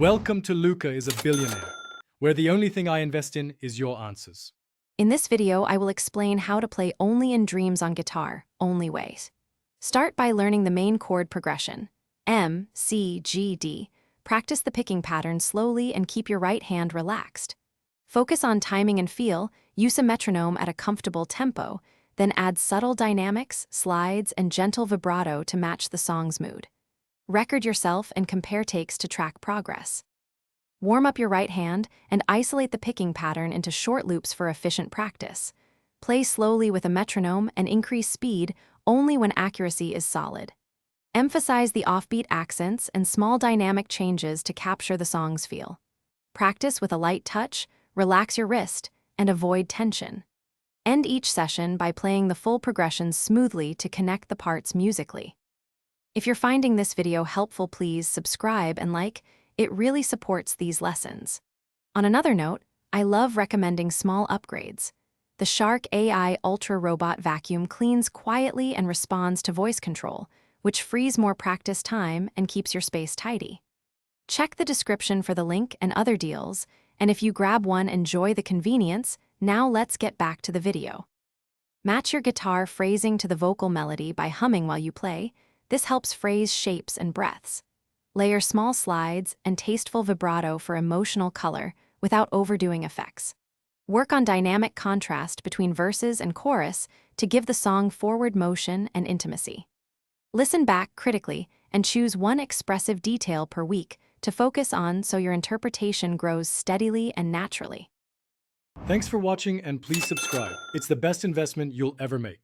Welcome to Luca is a Billionaire, where the only thing I invest in is your answers. In this video, I will explain how to play Only in Dreams on guitar, only ways. Start by learning the main chord progression, M, C, G, D. Practice the picking pattern slowly and keep your right hand relaxed. Focus on timing and feel, use a metronome at a comfortable tempo, then add subtle dynamics, slides, and gentle vibrato to match the song's mood. Record yourself and compare takes to track progress. Warm up your right hand and isolate the picking pattern into short loops for efficient practice. Play slowly with a metronome and increase speed only when accuracy is solid. Emphasize the offbeat accents and small dynamic changes to capture the song's feel. Practice with a light touch, relax your wrist, and avoid tension. End each session by playing the full progressions smoothly to connect the parts musically. If you're finding this video helpful, please subscribe and like. It really supports these lessons. On another note, I love recommending small upgrades. The Shark AI Ultra Robot Vacuum cleans quietly and responds to voice control, which frees more practice time and keeps your space tidy. Check the description for the link and other deals, and if you grab one, enjoy the convenience. Now let's get back to the video. Match your guitar phrasing to the vocal melody by humming while you play. This helps phrase shapes and breaths. Layer small slides and tasteful vibrato for emotional color without overdoing effects. Work on dynamic contrast between verses and chorus to give the song forward motion and intimacy. Listen back critically and choose one expressive detail per week to focus on so your interpretation grows steadily and naturally. Thanks for watching and please subscribe. It's the best investment you'll ever make.